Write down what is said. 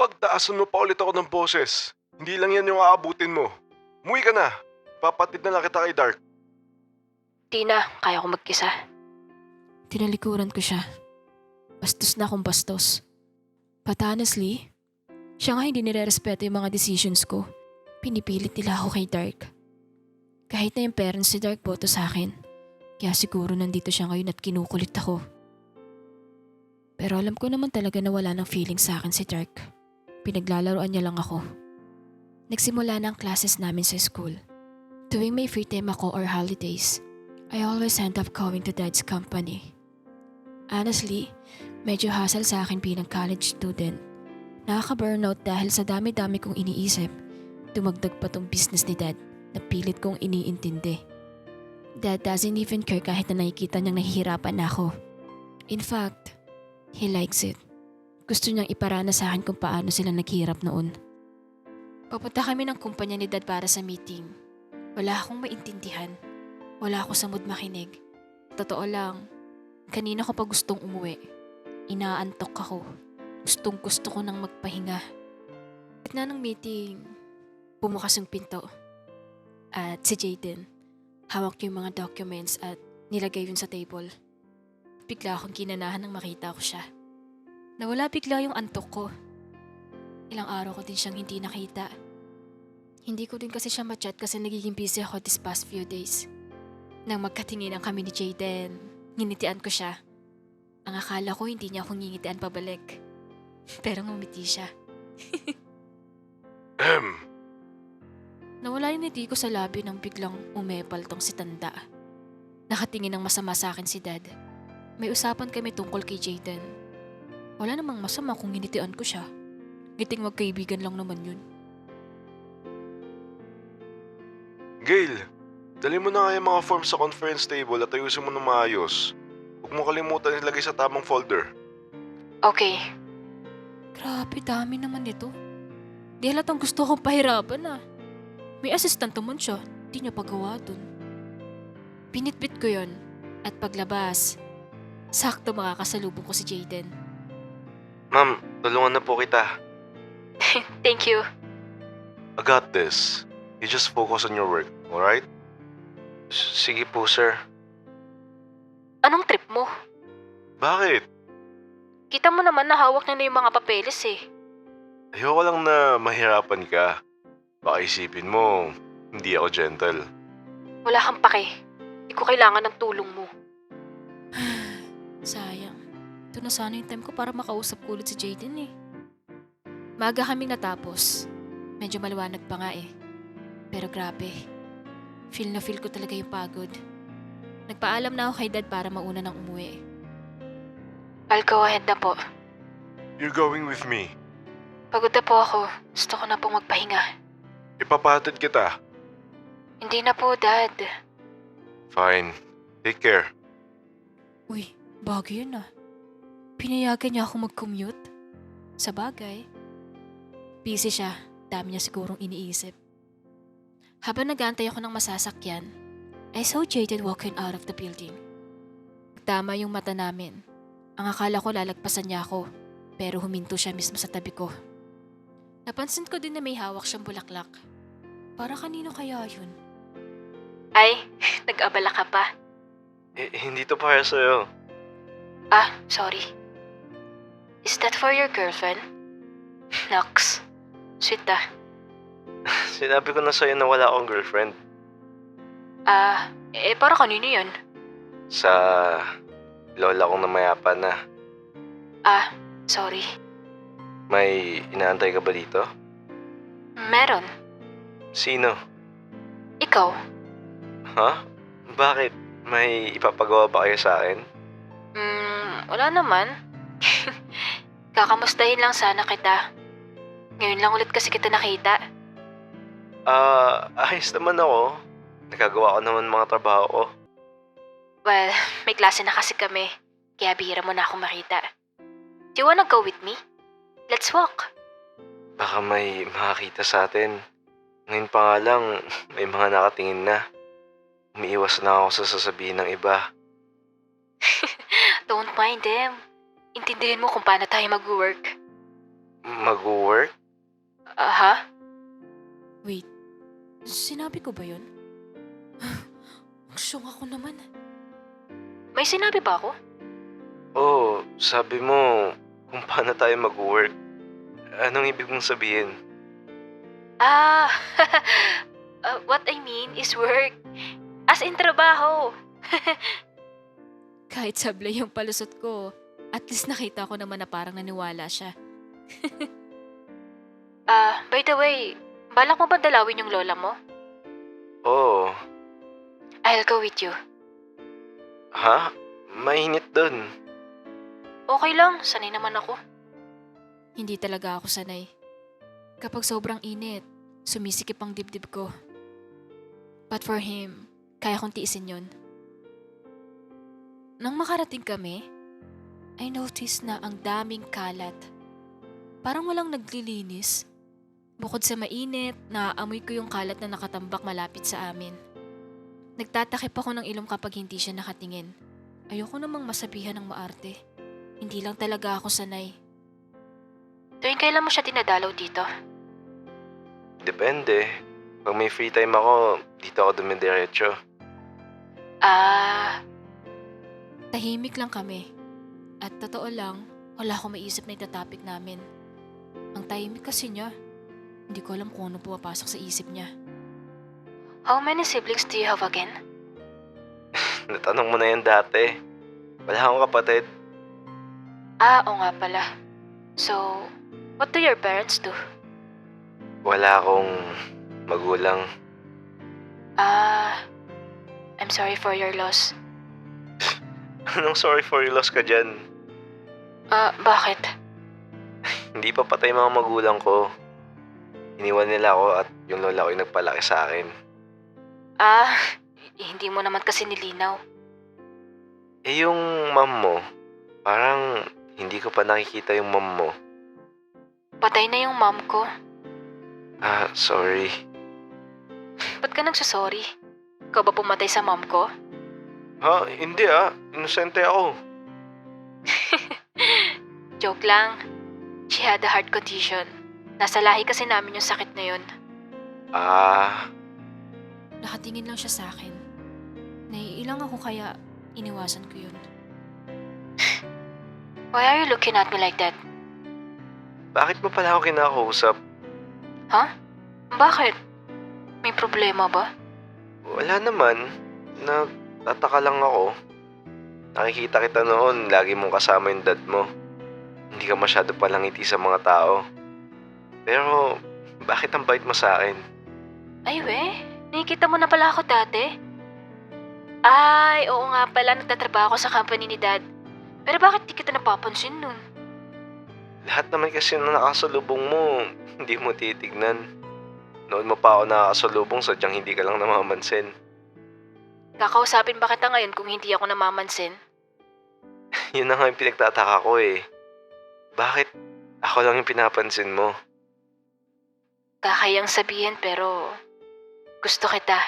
pagtaasan mo pa ulit ako ng boses. Hindi lang yan yung aabutin mo. Umuwi ka na. Papatid na lang kita kay Dark. Di na, kaya ko mag-isa. Tinalikuran ko siya. Bastos na akong bastos. But honestly, siya nga hindi nire-respeto yung mga decisions ko. Pinipilit nila ako kay Dark. Kahit na yung parents ni Dark boto sa akin. Kaya siguro nandito siya ngayon at kinukulit ako. Pero alam ko naman talaga na wala ng feeling sa akin si Dark. Pinaglalaroan niya lang ako. Nagsimula na ang classes namin sa school. Tuwing may free time ako or holidays, I always end up going to Dad's company. Honestly, medyo hassle sa akin bilang college student. Nakaka-burnout dahil sa dami-dami kong iniisip. Dumagdag pa tong business ni Dad na pilit kong iniintindi. Dad doesn't even care kahit na nakikita niyang nahihirapan na ako. In fact, he likes it. Gusto niyang iparana sa akin kung paano sila naghirap noon. Papunta kami ng kumpanya ni Dad para sa meeting. Wala akong maintindihan. Wala ako sa mood makinig. Totoo lang, kanina ko pa gustong umuwi. Inaantok ako. Gustong gusto ko nang magpahinga. Gitna ng meeting, bumukas yung pinto. At si Jaden, hawak yung mga documents at nilagay yun sa table. Bigla akong kinanahan nang makita ko siya. Nawala bigla yung antok ko. Ilang araw ko din siyang hindi nakita. Hindi ko din kasi siya ma-chat kasi nagiging busy ako this past few days. Nang magkatinginan kami ni Jaden, nginitian ko siya. Ang akala ko hindi niya akong ngingitian pabalik. Pero ngumiti siya. Nawala yung ngiti ko sa labi nang biglang umepal tong si Tanda. Nakatingin ng masama sa akin si Dad. May usapan kami tungkol kay Jaden. Wala namang masama kung nginitian ko siya. Ngiting magkaibigan lang naman yun. Gail, dali mo na nga yung mga forms sa conference table at ayusin mo na maayos. Huwag mo kalimutan ilagay sa tamang folder. Okay. Grabe, dami naman ito. Di halatang gusto kong pahirapan ah. May assistant naman siya, di niya pagawa dun. Pinitbit ko yon at paglabas, sakto makakasalubong ko si Jaden. Ma'am, tulungan na po kita. Thank you. I got this. You just focus on your work, alright? Sige po, sir. Anong trip mo? Bakit? Kita mo naman na hawak na yung mga papeles eh. Ayoko lang na mahirapan ka. Baka isipin mo, hindi ako gentle. Wala kang pake. Hindi ko kailangan ng tulong mo. Sayang. Ito na sana yung time ko para makausap ko ulit si Jaden eh. Maaga kaming natapos. Medyo maliwanag pa nga eh. Pero grabe. Feel na feel ko talaga yung pagod. Nagpaalam na ako kay Dad para mauna nang umuwi. I'll go ahead na po. You're going with me. Pagod na po ako. Gusto ko na pong magpahinga. Ipapahatid kita. Hindi na po, Dad. Fine. Take care. Uy, bagay yun ah. Pinayagan niya ako mag-commute. Sa bagay. Busy siya. Dami niya sigurong iniisip. Habang nag-aantay ako ng masasakyan, I saw Jaden walking out of the building. Tama yung mata namin. Ang akala ko lalagpasan niya ako, pero huminto siya mismo sa tabi ko. Napansin ko din na may hawak siyang bulaklak. Para kanino kaya yun? Ay, nag-abala ka pa. Hindi to para sa'yo. Ah, sorry. Is that for your girlfriend? Nox, sweet ah. Sinabi ko na sa'yo na wala akong girlfriend. Para kanino yun? Sa lola kong namayapa na. Ah, sorry. May inaantay ka ba dito? Meron. Sino? Ikaw? Ha? Bakit? May ipapagawa ba kayo sa akin? Wala naman. Kakamustahin lang sana kita. Ngayon lang ulit kasi kita nakita. Ayos naman ako. Nagagawa ko naman mga trabaho ko. Well, may klase na kasi kami. Kaya bihira mo na ako makita. Do you wanna go with me? Let's walk. Baka may makakita sa atin. Ngayon pa nga lang, may mga nakatingin na. Umiiwas na ako sa sasabihin ng iba. Don't mind them. Intindihin mo kung paano tayo mag-work. Mag-work? Ha? Wait, sinabi ko ba yun? Ang syong ako naman. May sinabi ba ako? Oo, sabi mo kung paano tayo mag-work. Anong ibig mong sabihin? Ah, what I mean is work. As in trabaho. Kahit sablay yung palusot ko, at least nakita ko naman na parang naniwala siya. By the way, balak mo ba dalawin yung lola mo? Oo. I'll go with you. Ha? Mainit dun. Okay lang, sanay naman ako. Hindi talaga ako sanay. Kapag sobrang init, sumisikip ang dibdib ko. But for him, kaya kong tiisin yun. Nang makarating kami, I noticed na ang daming kalat. Parang walang naglilinis. Bukod sa mainit, naaamoy ko yung kalat na nakatambak malapit sa amin. Nagtatakip ako ng ilong kapag hindi siya nakatingin. Ayoko namang masabihan ng maarte. Hindi lang talaga ako sanay. Tuwing kailan mo siya dinadalaw dito? Depende. Pag may free time ako, dito ako dumidiretso. Tahimik lang kami. At totoo lang, wala akong maisip na itatopic namin. Ang tahimik kasi niya. Hindi ko alam kung ano pumapasok sa isip niya. How many siblings do you have again? Natanong mo na yan dati. Wala akong kapatid. Oo nga pala. So, what do your parents do? Wala akong magulang. I'm sorry for your loss. Anong sorry for your loss ka dyan? Bakit? Hindi pa patay mga magulang ko. Iniwan nila ako at yung lola ko yung nagpalaki sa akin. Hindi mo naman kasi nilinaw. Eh yung mom mo, parang hindi ko pa nakikita yung mom mo. Patay na yung mom ko. Sorry. Ba't ka nagsasorry? Ikaw ba pumatay sa mom ko? Ha? Hindi Inosente ako. Joke lang. She had a heart condition. Nasa lahi kasi namin yung sakit na yun. Nakatingin lang siya sa akin. Naiilang ako kaya iniwasan ko yun. Why are you looking at me like that? Bakit mo pala ako kinakausap? Ha? Bakit? May problema ba? Wala naman. Nagtataka lang ako. Nakikita kita noon, lagi mong kasama yung dad mo. Hindi ka masyado palangiti sa mga tao. Pero, bakit ang bait mo sa akin? Ay nakikita mo na pala ako dati? Ay, oo nga pala, nagtatrabaho ako sa company ni Dad. Pero bakit di kita napapansin nun? Lahat naman kasi na nakasalubong mo, hindi mo titignan. Noon mo pa ako nakakasalubong, sadyang hindi ka lang namamansin. Kakausapin ba kita ngayon kung hindi ako namamansin? Yun na nga yung pinagtataka ko eh. Bakit ako lang yung pinapansin mo? Kakayang sabihin pero gusto kita.